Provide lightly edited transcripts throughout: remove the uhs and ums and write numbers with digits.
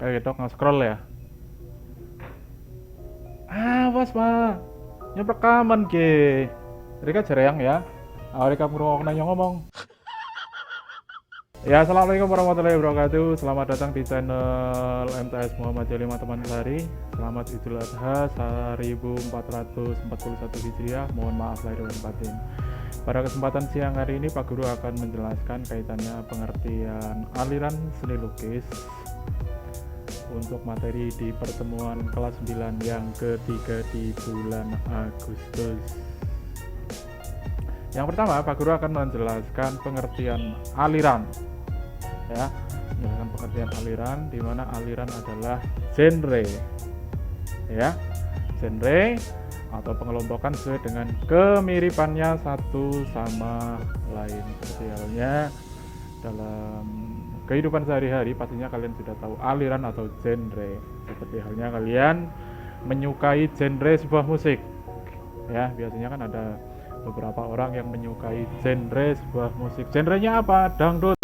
Kayak gitu nge-scroll ya. Awas mah. Nyep rekaman ke. Rika jereyang ya. Rika ngrungokna ngomong. Ya, assalamualaikum warahmatullahi wabarakatuh. Selamat datang di channel MTS Muhammadiyah 5 Teman Sehari. Selamat Idul Adha 1441 Hijriah. Mohon maaf lahir dan batin. Pada kesempatan siang hari ini Pak Guru akan menjelaskan kaitannya pengertian aliran seni lukis untuk materi di pertemuan kelas 9 yang ketiga di bulan Agustus. Yang pertama, Pak Guru akan menjelaskan pengertian aliran. Ya, menjelaskan pengertian aliran, di mana aliran adalah genre. Ya, genre atau pengelompokan sesuai dengan kemiripannya satu sama lain. Seperti halnya dalam kehidupan sehari-hari pastinya kalian sudah tahu aliran atau genre. Seperti halnya kalian menyukai genre sebuah musik. Ya, biasanya kan ada beberapa orang yang menyukai genre sebuah musik. Genrenya apa? Dangdut.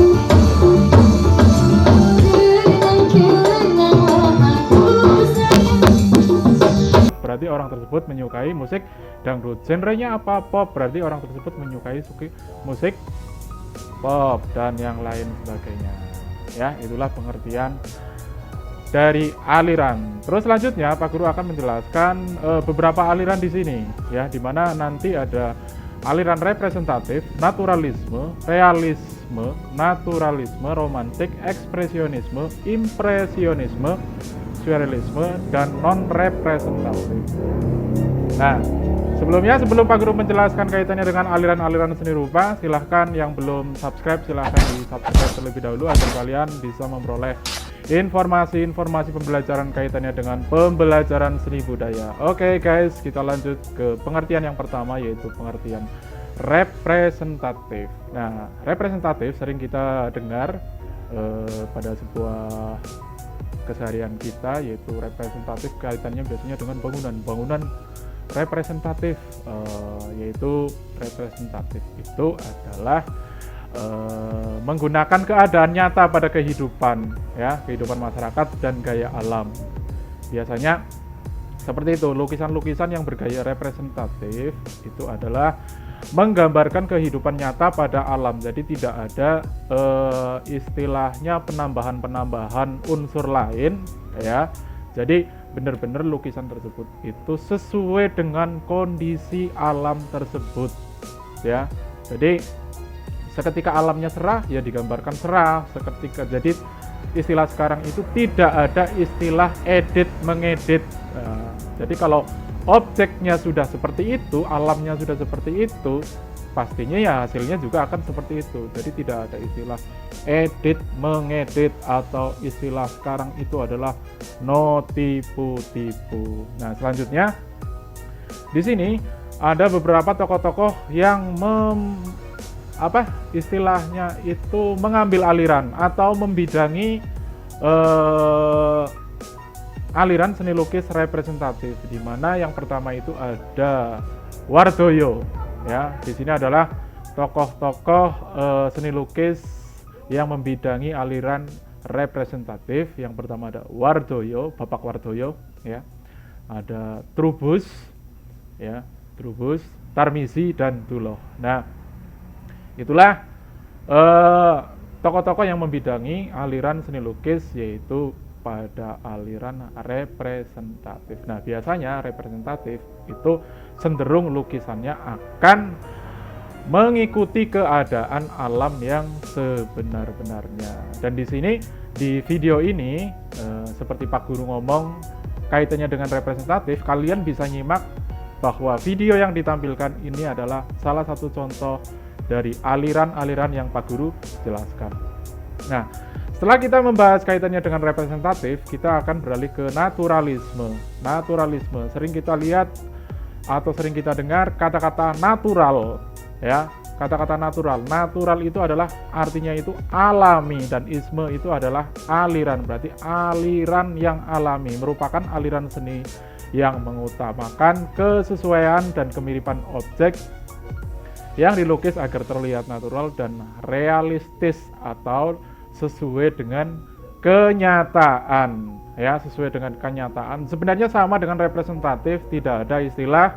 Berarti orang tersebut menyukai musik dangdut. Genrenya apa? Pop. Berarti orang tersebut menyukai musik pop dan yang lain sebagainya. Ya, itulah pengertian dari aliran. Terus selanjutnya Pak Guru akan menjelaskan beberapa aliran di sini, ya, di mana nanti ada aliran representatif, naturalisme, realisme, naturalisme, romantik, ekspresionisme, impresionisme, surrealisme, dan non-representatif. Nah, sebelum Pak Guru menjelaskan kaitannya dengan aliran-aliran seni rupa, silahkan yang belum subscribe, silahkan di subscribe terlebih dahulu agar kalian bisa memperoleh informasi-informasi pembelajaran kaitannya dengan pembelajaran seni budaya. Oke guys, kita lanjut ke pengertian yang pertama, yaitu pengertian representatif. Nah, representatif sering kita dengar pada sebuah keseharian kita, yaitu representatif kaitannya biasanya dengan bangunan representatif, yaitu representatif itu adalah menggunakan keadaan nyata pada kehidupan, ya, kehidupan masyarakat dan gaya alam. Biasanya seperti itu, lukisan-lukisan yang bergaya representatif itu adalah menggambarkan kehidupan nyata pada alam. Jadi tidak ada istilahnya penambahan unsur lain, ya. Jadi benar-benar lukisan tersebut itu sesuai dengan kondisi alam tersebut, ya. Jadi seketika alamnya cerah, ya digambarkan cerah. Seketika, jadi istilah sekarang itu tidak ada istilah edit mengedit. Nah, jadi kalau objeknya sudah seperti itu, alamnya sudah seperti itu, pastinya ya hasilnya juga akan seperti itu. Jadi tidak ada istilah edit mengedit, atau istilah sekarang itu adalah no tipu-tipu. Nah, selanjutnya di sini ada beberapa tokoh-tokoh yang istilahnya itu mengambil aliran atau membidangi aliran seni lukis representatif, di mana yang pertama itu ada Wardoyo, ya. Di sini adalah tokoh-tokoh seni lukis yang membidangi aliran representatif. Yang pertama ada Wardoyo, Bapak Wardoyo, ya. Ada Trubus, ya, Trubus, Tarmizi, dan Duloh. Nah, itulah tokoh-tokoh yang membidangi aliran seni lukis, yaitu pada aliran representatif. Nah, biasanya representatif itu cenderung lukisannya akan mengikuti keadaan alam yang sebenar-benarnya. Dan di sini, di video ini, seperti Pak Guru ngomong kaitannya dengan representatif, kalian bisa nyimak bahwa video yang ditampilkan ini adalah salah satu contoh dari aliran-aliran yang Pak Guru jelaskan. Nah, setelah kita membahas kaitannya dengan representatif, kita akan beralih ke naturalisme. Naturalisme, sering kita lihat atau sering kita dengar kata-kata natural, ya. Kata-kata natural. Natural itu adalah artinya itu alami, dan isme itu adalah aliran. Berarti aliran yang alami, merupakan aliran seni yang mengutamakan kesesuaian dan kemiripan objek yang dilukis agar terlihat natural dan realistis atau sesuai dengan kenyataan, ya, sesuai dengan kenyataan. Sebenarnya sama dengan representatif, tidak ada istilah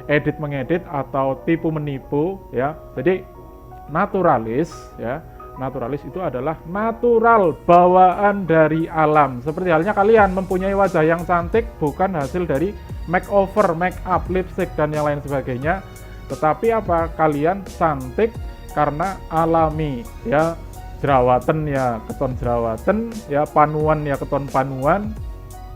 edit mengedit atau tipu menipu, ya. Jadi naturalis, ya, naturalis itu adalah natural, bawaan dari alam. Seperti halnya kalian mempunyai wajah yang cantik bukan hasil dari makeover, make up, lipstick dan yang lain sebagainya, tetapi apa? Kalian cantik karena alami, ya. Jerawatan ya keton jerawatan, ya panuan ya keton panuan.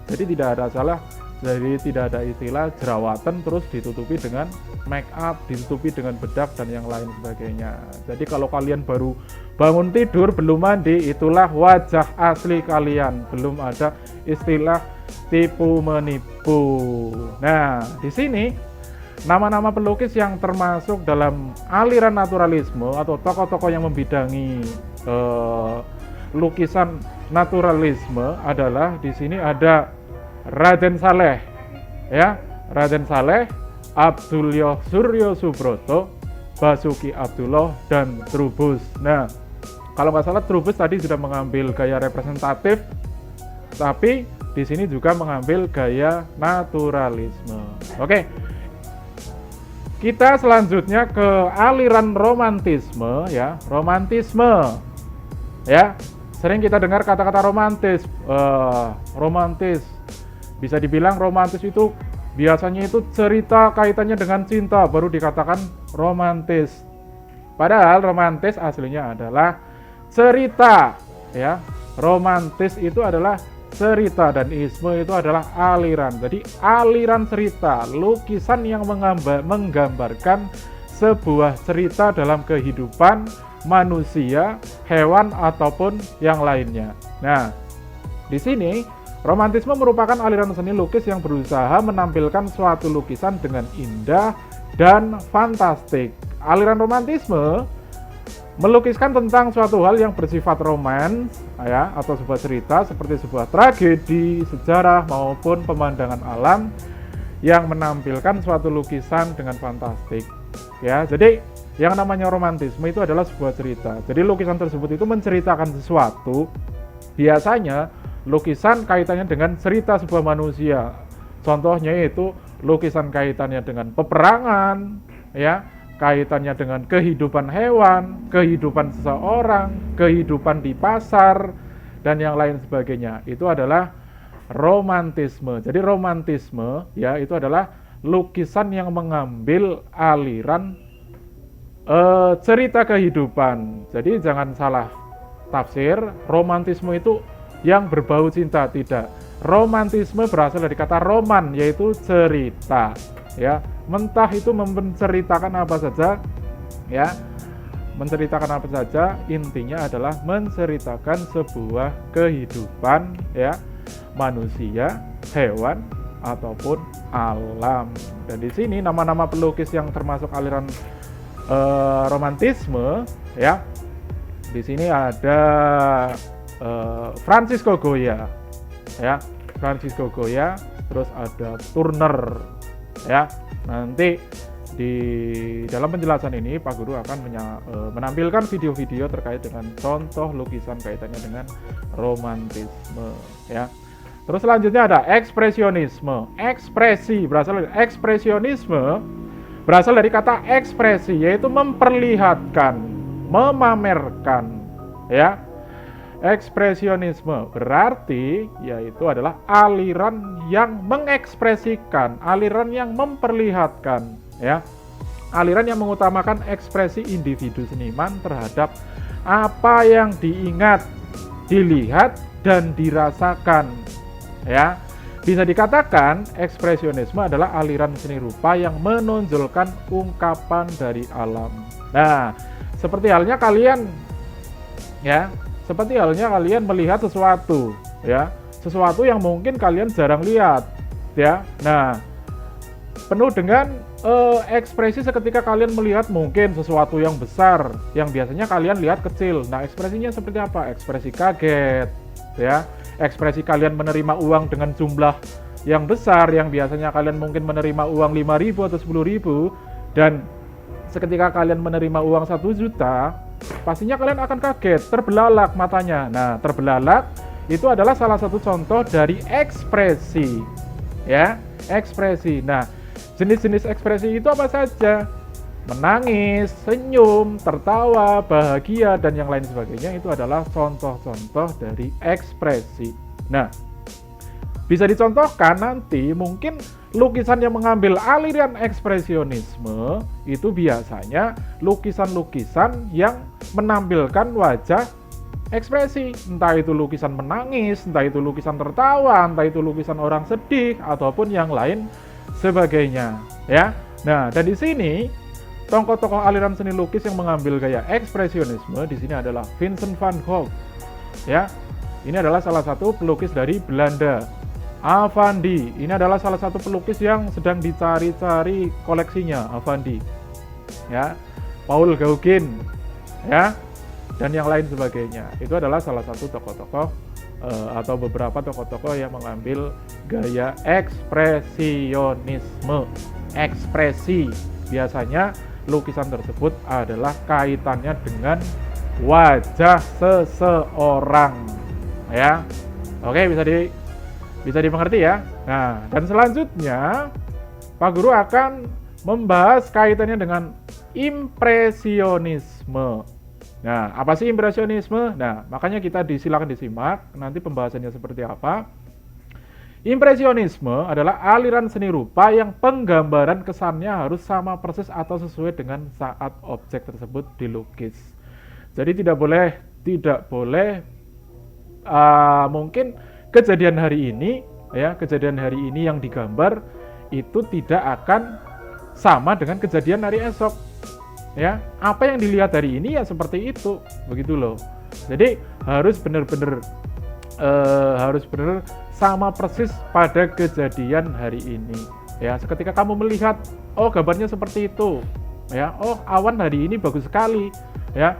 Jadi tidak ada salah, jadi tidak ada istilah jerawatan terus ditutupi dengan make up, ditutupi dengan bedak dan yang lain sebagainya. Jadi kalau kalian baru bangun tidur belum mandi, itulah wajah asli kalian, belum ada istilah tipu menipu. Nah, di sini nama-nama pelukis yang termasuk dalam aliran naturalisme atau tokoh-tokoh yang membidangi lukisan naturalisme adalah di sini ada Raden Saleh, ya, Raden Saleh, Abdullah Suryo Subroto, Basuki Abdullah dan Trubus. Nah, kalau nggak salah Trubus tadi sudah mengambil gaya representatif, tapi di sini juga mengambil gaya naturalisme. Oke. Kita selanjutnya ke aliran romantisme, ya, romantisme. Ya, sering kita dengar kata-kata romantis. Romantis, bisa dibilang romantis itu biasanya itu cerita kaitannya dengan cinta baru dikatakan romantis. Padahal romantis aslinya adalah cerita, ya. Romantis itu adalah cerita dan isme itu adalah aliran. Jadi aliran cerita, lukisan yang menggambarkan sebuah cerita dalam kehidupan manusia, hewan ataupun yang lainnya. Nah, di sini romantisme merupakan aliran seni lukis yang berusaha menampilkan suatu lukisan dengan indah dan fantastik. Aliran romantisme melukiskan tentang suatu hal yang bersifat romans, ya, atau sebuah cerita seperti sebuah tragedi, sejarah maupun pemandangan alam yang menampilkan suatu lukisan dengan fantastik. Ya, jadi yang namanya romantisme itu adalah sebuah cerita. Jadi lukisan tersebut itu menceritakan sesuatu. Biasanya lukisan kaitannya dengan cerita sebuah manusia. Contohnya itu lukisan kaitannya dengan peperangan, ya, kaitannya dengan kehidupan hewan, kehidupan seseorang, kehidupan di pasar, dan yang lain sebagainya. Itu adalah romantisme. Jadi romantisme, ya, itu adalah lukisan yang mengambil aliran cerita kehidupan. Jadi jangan salah tafsir, romantisme itu yang berbau cinta, tidak. Romantisme berasal dari kata roman, yaitu cerita, ya. Mentah itu menceritakan apa saja, ya, menceritakan apa saja, intinya adalah menceritakan sebuah kehidupan, ya, manusia, hewan ataupun alam. Dan di sini nama-nama pelukis yang termasuk aliran romantisme, ya, di sini ada Francisco Goya, ya, Francisco Goya, terus ada Turner, ya. Nanti di dalam penjelasan ini Pak Guru akan menampilkan video-video terkait dengan contoh lukisan kaitannya dengan romantisme, ya. Terus selanjutnya ada ekspresionisme. Ekspresi berasal dari kata ekspresi, yaitu memperlihatkan, memamerkan, ya. Ekspresionisme berarti yaitu adalah aliran yang mengekspresikan, aliran yang memperlihatkan, ya. Aliran yang mengutamakan ekspresi individu seniman terhadap apa yang diingat, dilihat dan dirasakan, ya. Bisa dikatakan ekspresionisme adalah aliran seni rupa yang menonjolkan ungkapan dari alam. Nah, seperti halnya kalian, ya, seperti halnya kalian melihat sesuatu, ya, sesuatu yang mungkin kalian jarang lihat, ya. Nah, penuh dengan ekspresi seketika kalian melihat mungkin sesuatu yang besar yang biasanya kalian lihat kecil. Nah, ekspresinya seperti apa? Ekspresi kaget, ya. Ekspresi kalian menerima uang dengan jumlah yang besar yang biasanya kalian mungkin menerima uang 5.000 atau 10.000, dan seketika kalian menerima uang 1 juta, pastinya kalian akan kaget, terbelalak matanya. Nah, terbelalak itu adalah salah satu contoh dari ekspresi, ya, ekspresi. Nah, jenis-jenis ekspresi itu apa saja? Menangis, senyum, tertawa, bahagia, dan yang lain sebagainya itu adalah contoh-contoh dari ekspresi. Nah, bisa dicontohkan nanti mungkin lukisan yang mengambil aliran ekspresionisme itu biasanya lukisan-lukisan yang menampilkan wajah ekspresi, entah itu lukisan menangis, entah itu lukisan tertawa, entah itu lukisan orang sedih ataupun yang lain sebagainya, ya. Nah, dan di sini tokoh-tokoh aliran seni lukis yang mengambil gaya ekspresionisme di sini adalah Vincent van Gogh, ya. Ini adalah salah satu pelukis dari Belanda. Avandi, ini adalah salah satu pelukis yang sedang dicari-cari koleksinya, Avandi, ya. Paul Gauguin, ya, dan yang lain sebagainya. Itu adalah salah satu tokoh-tokoh atau beberapa tokoh-tokoh yang mengambil gaya ekspresionisme. Ekspresi, biasanya lukisan tersebut adalah kaitannya dengan wajah seseorang, ya. Oke, bisa dimengerti ya. Nah, dan selanjutnya Pak Guru akan membahas kaitannya dengan impresionisme. Nah, apa sih impresionisme? Nah, makanya silakan disimak nanti pembahasannya seperti apa. Impresionisme adalah aliran seni rupa yang penggambaran kesannya harus sama persis atau sesuai dengan saat objek tersebut dilukis. Jadi tidak boleh mungkin kejadian hari ini yang digambar itu tidak akan sama dengan kejadian hari esok. Ya, apa yang dilihat hari ini ya seperti itu, begitu loh. Jadi harus benar-benar sama persis pada kejadian hari ini. Ya, seketika kamu melihat, oh gambarnya seperti itu, ya, oh awan hari ini bagus sekali, ya,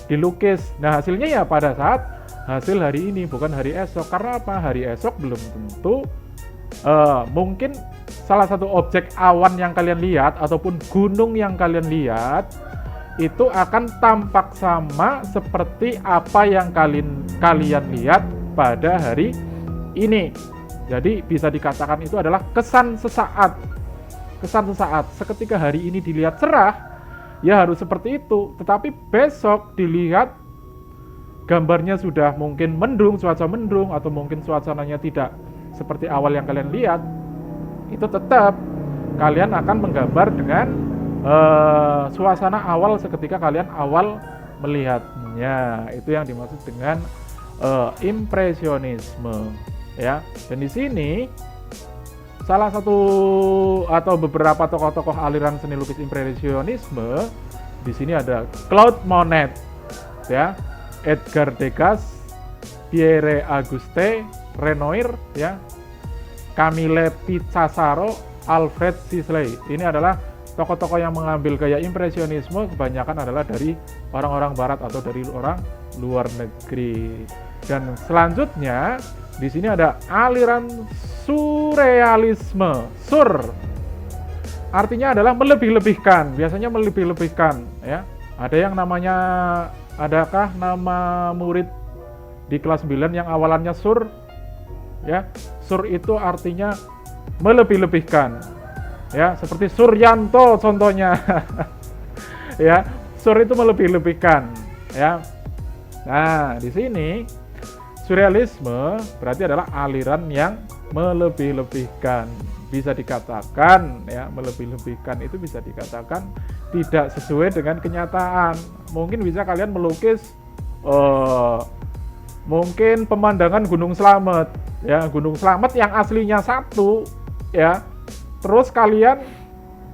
dilukis. Nah hasilnya ya pada saat hasil hari ini, bukan hari esok. Karena apa? Hari esok belum tentu. Mungkin salah satu objek awan yang kalian lihat ataupun gunung yang kalian lihat itu akan tampak sama seperti apa yang kalian lihat pada hari ini. Jadi bisa dikatakan itu adalah kesan sesaat. Seketika hari ini dilihat cerah, ya harus seperti itu. Tetapi besok dilihat gambarnya sudah mungkin mendung, cuaca mendung, atau mungkin suasananya tidak seperti awal yang kalian lihat, itu tetap kalian akan menggambar dengan suasana awal seketika kalian awal melihatnya. Itu yang dimaksud dengan impresionisme, ya. Dan di sini salah satu atau beberapa tokoh-tokoh aliran seni lukis impresionisme di sini ada Claude Monet, ya, Edgar Degas, Pierre Auguste Renoir, ya, Camille Pissarro, Alfred Sisley. Ini adalah tokoh-tokoh yang mengambil gaya impresionisme, kebanyakan adalah dari orang-orang barat atau dari orang luar negeri. Dan selanjutnya di sini ada aliran surrealisme. Sur artinya adalah melebih-lebihkan, biasanya melebih-lebihkan, ya. Adakah nama murid di kelas 9 yang awalannya sur? Ya, sur itu artinya melebih-lebihkan. Ya, seperti Suryanto contohnya. Ya, sur itu melebih-lebihkan, ya. Nah, di sini surrealisme berarti adalah aliran yang melebih-lebihkan. Bisa dikatakan, ya, melebih-lebihkan itu bisa dikatakan tidak sesuai dengan kenyataan. Mungkin bisa kalian melukis mungkin pemandangan Gunung Slamet, ya, Gunung Slamet yang aslinya satu, ya, terus kalian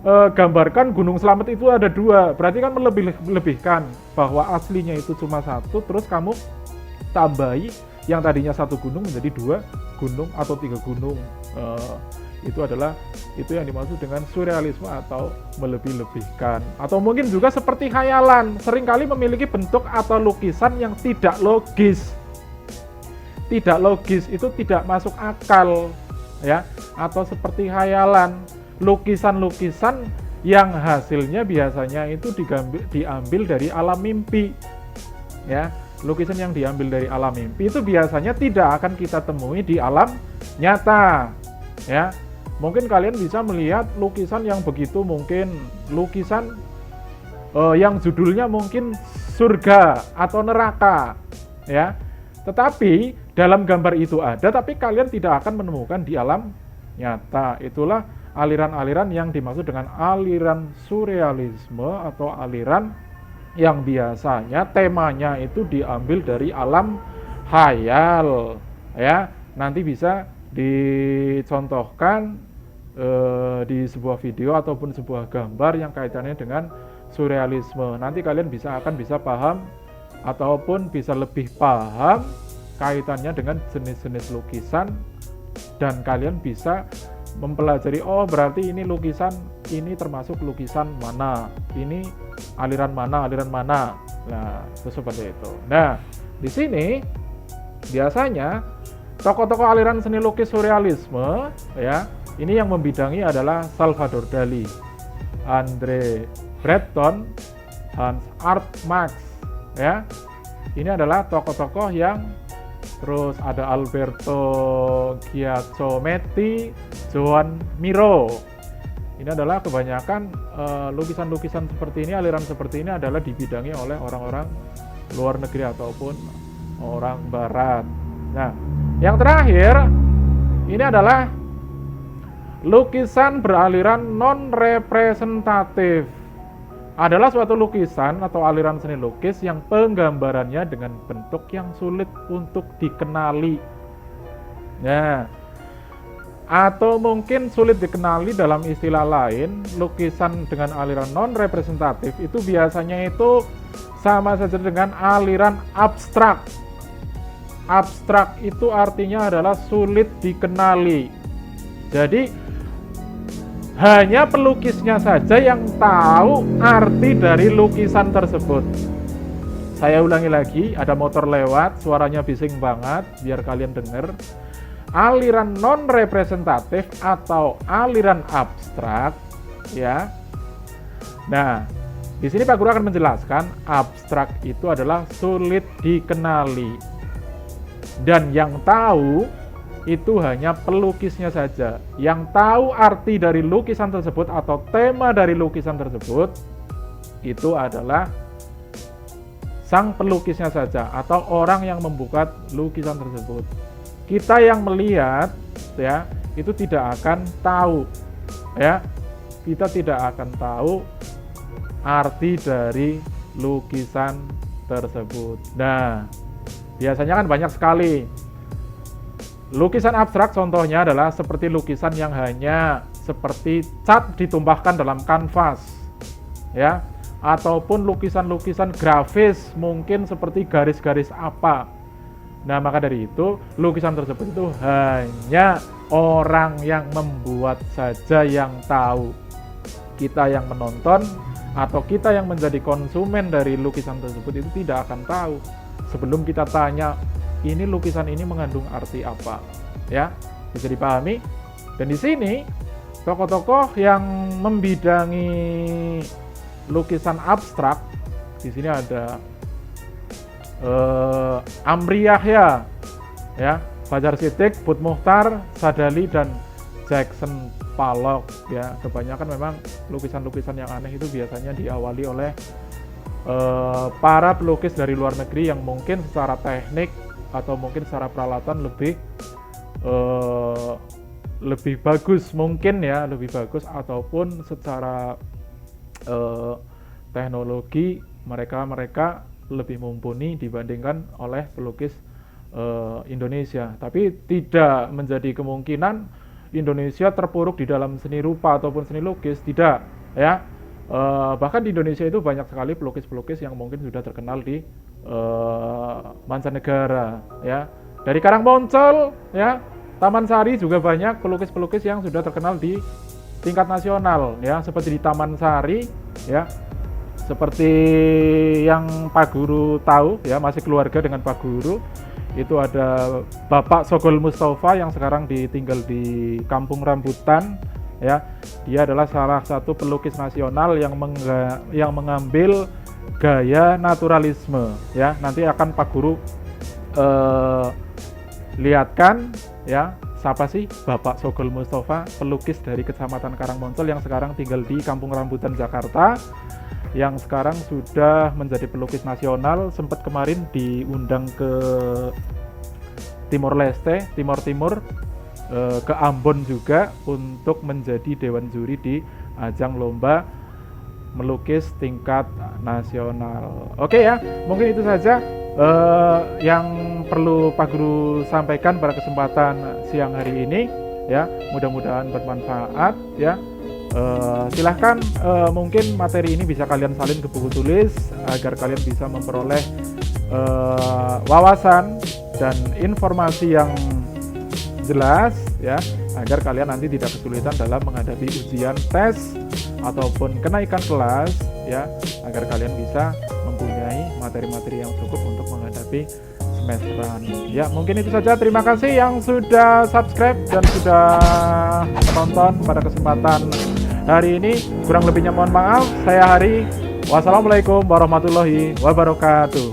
gambarkan Gunung Slamet itu ada dua, berarti kan melebih-lebihkan bahwa aslinya itu cuma satu, terus kamu tambahi yang tadinya satu gunung menjadi dua gunung atau tiga gunung. Itu yang dimaksud dengan surrealisme atau melebih-lebihkan. Atau mungkin juga seperti khayalan, seringkali memiliki bentuk atau lukisan yang tidak logis. Tidak logis itu tidak masuk akal, ya. Atau seperti khayalan, lukisan-lukisan yang hasilnya biasanya itu diambil dari alam mimpi, ya. lukisan yang diambil dari alam mimpi itu biasanya tidak akan kita temui di alam nyata, ya. Mungkin kalian bisa melihat lukisan yang begitu, mungkin lukisan yang judulnya mungkin surga atau neraka, ya. Tetapi dalam gambar itu ada, tapi kalian tidak akan menemukan di alam nyata. Itulah aliran-aliran yang dimaksud dengan aliran surrealisme atau aliran yang biasanya temanya itu diambil dari alam khayal, ya. Nanti bisa dicontohkan di sebuah video ataupun sebuah gambar yang kaitannya dengan surrealisme. Nanti kalian akan bisa paham ataupun bisa lebih paham kaitannya dengan jenis-jenis lukisan, dan kalian bisa mempelajari, oh berarti ini lukisan ini termasuk lukisan mana, ini aliran mana. Nah, itu seperti itu. Nah, di sini biasanya tokoh-tokoh aliran seni lukis surrealisme, ya, ini yang membidangi adalah Salvador Dali, Andre Breton, Hans Art Max, ya. Ini adalah tokoh-tokoh yang, terus ada Alberto Giacometti, Joan Miro. Ini adalah kebanyakan lukisan-lukisan seperti ini, aliran seperti ini adalah dibidangi oleh orang-orang luar negeri ataupun orang barat. Nah, yang terakhir ini adalah lukisan beraliran non-representatif. Adalah suatu lukisan atau aliran seni lukis yang penggambarannya dengan bentuk yang sulit untuk dikenali. Nah, atau mungkin sulit dikenali dalam istilah lain, lukisan dengan aliran non-representatif itu biasanya itu sama saja dengan aliran abstrak. Abstrak itu artinya adalah sulit dikenali. Jadi hanya pelukisnya saja yang tahu arti dari lukisan tersebut. Saya ulangi lagi, ada motor lewat, suaranya bising banget, biar kalian dengar. Aliran non-representatif atau aliran abstrak, ya. Nah, di sini Pak Guru akan menjelaskan, abstrak itu adalah sulit dikenali. Dan yang tahu itu hanya pelukisnya saja. Yang tahu arti dari lukisan tersebut atau tema dari lukisan tersebut itu adalah sang pelukisnya saja atau orang yang membuat lukisan tersebut. Kita yang melihat, ya, itu tidak akan tahu, ya. Kita tidak akan tahu arti dari lukisan tersebut. Nah, biasanya kan banyak sekali lukisan abstrak, contohnya adalah seperti lukisan yang hanya seperti cat ditumpahkan dalam kanvas, ya, ataupun lukisan-lukisan grafis mungkin seperti garis-garis apa. Nah, maka dari itu lukisan tersebut itu hanya orang yang membuat saja yang tahu. Kita yang menonton atau kita yang menjadi konsumen dari lukisan tersebut itu tidak akan tahu sebelum kita tanya, ini lukisan ini mengandung arti apa, ya, bisa dipahami. Dan di sini tokoh-tokoh yang membidangi lukisan abstrak, di sini ada Amri Yahya, ya, Fajar Siddiq, Bud Muchtar, Sadali, dan Jackson Pollock, ya. Kebanyakan memang lukisan-lukisan yang aneh itu biasanya diawali oleh para pelukis dari luar negeri yang mungkin secara teknik atau mungkin secara peralatan lebih bagus mungkin, ya, lebih bagus, ataupun secara teknologi mereka lebih mumpuni dibandingkan oleh pelukis Indonesia. Tapi tidak menjadi kemungkinan Indonesia terpuruk di dalam seni rupa ataupun seni lukis, tidak, ya. Bahkan di Indonesia itu banyak sekali pelukis-pelukis yang mungkin sudah terkenal di mancanegara, ya. Dari Karangponcol, ya, Taman Sari juga banyak pelukis-pelukis yang sudah terkenal di tingkat nasional, ya, seperti di Taman Sari, ya, seperti yang Pak Guru tahu, ya, masih keluarga dengan Pak Guru. Itu ada Bapak Sogol Mustafa yang sekarang tinggal di Kampung Rambutan, ya. Dia adalah salah satu pelukis nasional yang mengambil gaya naturalisme ya. Nanti akan Pak Guru lihatkan ya, siapa sih Bapak Sogol Mustafa, pelukis dari Kecamatan Karangmoncol yang sekarang tinggal di Kampung Rambutan, Jakarta, yang sekarang sudah menjadi pelukis nasional, sempat kemarin diundang ke Timor Leste, Timur ke Ambon juga untuk menjadi dewan juri di ajang lomba melukis tingkat nasional. Oke ya, mungkin itu saja yang perlu Pak Guru sampaikan pada kesempatan siang hari ini ya. Mudah-mudahan bermanfaat ya. Silahkan mungkin materi ini bisa kalian salin ke buku tulis agar kalian bisa memperoleh wawasan dan informasi yang jelas ya, agar kalian nanti tidak kesulitan dalam menghadapi ujian, tes ataupun kenaikan kelas ya, agar kalian bisa mempunyai materi-materi yang cukup untuk menghadapi semesteran. Ya, mungkin itu saja. Terima kasih yang sudah subscribe dan sudah menonton pada kesempatan hari ini. Kurang lebihnya mohon maaf. Saya Hari. Wassalamualaikum warahmatullahi wabarakatuh.